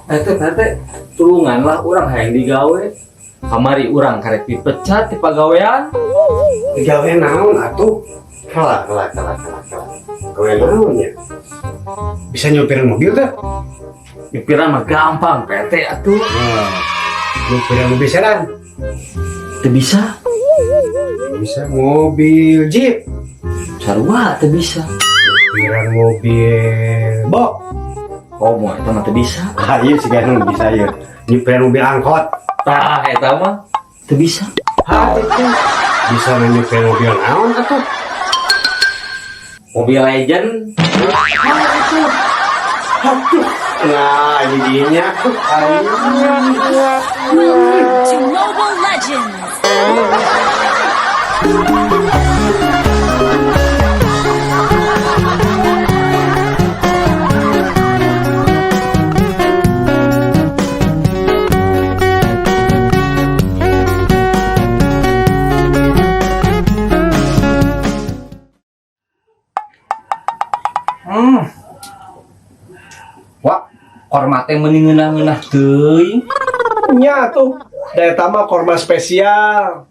Tete, tulungan lah orang hayang digawe. Kamari orang karek dipecat di pagawean. Gawe naon atuh? Kalah. Gawe naon ya? Bisa nyupirin mobil dah? Nyupiran mah gampang, PT atuh. Nyupirin mobil sedan? Teu bisa. Bisa mobil Jeep? Sarua teu bisa. Nyupirin mobil box? Oh, mau itu mah teu bisa. Iya sih kan bisa ya. Nyupirin mobil angkot? Tah, eta mah teu bisa. Itu bisa nyupirin mobil naon atuh? Mobil Legend. Nah, jadinya To Mobile Legends! Wah, hormatnya mending ngeunah-ngeunah teuing. nya tuh daya tambah korma spesial.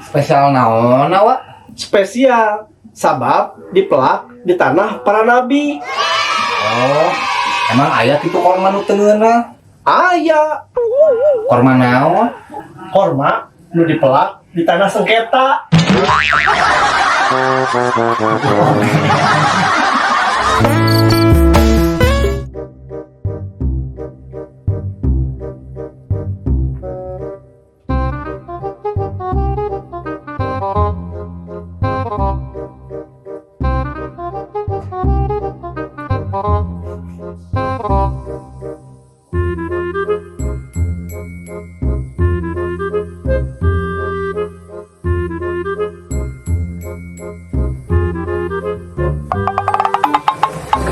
Spesial naon, Wak? Spesial sabab dipelak di tanah para nabi. Oh, emang aya tipe korma nu teu ngeunah? Aya Korma naon? korma nu dipelak di tanah sengketa.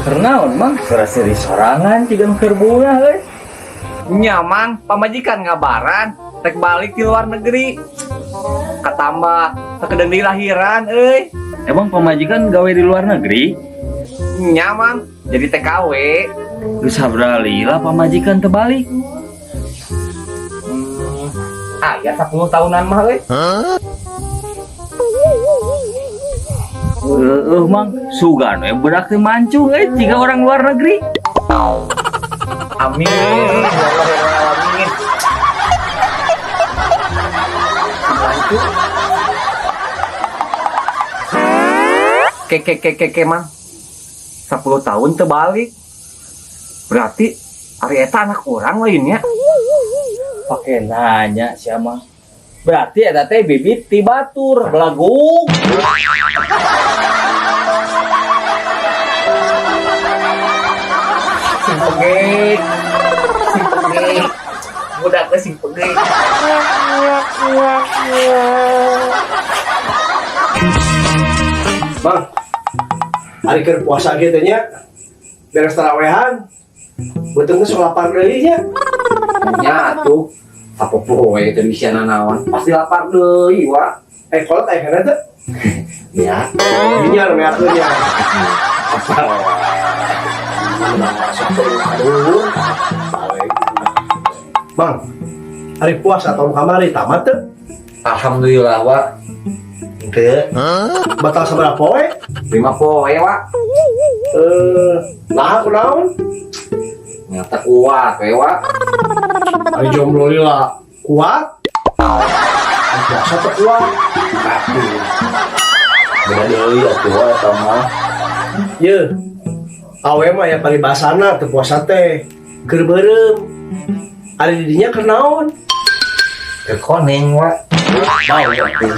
Kernaon mang serasi di sorangan tigang kerbunga euy. Nyaman, pamajikan ngabaran rek balik di luar negeri. Katambah sakedeng di lahiran euy. Emang pemajikan gawe di luar negeri? Nyaman, jadi TKW. Geus sabrali lah pamajikan terbalik. Ya 10 tahunan mah euy. Mang sugan we berak teu mancung jika orang luar negeri. Amin. Ya Allah, amin. Keke mang 10 tahun terbalik. Berarti ari eta anak orang lainnya. Pakai nanya siapa? Berarti eta teh bibit ti batur belagung. Sing pegek. Budak ke sing pegek. Bang, hari keur puasa gitu nya beres tarawehan beuteunya sok lapar deui nya. Nya atuh apa poe teh misiana naon? Pasti lapar deui, Wak. Kolot aya kana teh? Ya. Nya nu atuh nya. Bang, hari puasa tahun kamari tamat teh? Alhamdulillah, Wak. Teu. Batal sabaraha poe? 5 poe, Wak. Nah kunaon? Nyata kuat we, Wak. Ari jomblo lila kuat. Ari puasa teh kuat. Beda deui atuh eta mah. Ye. Awe mah ya paribasana teu puasa teh keur beureum. Ari di dinya keur naon? Keur koneng, Wak. Bau atuh.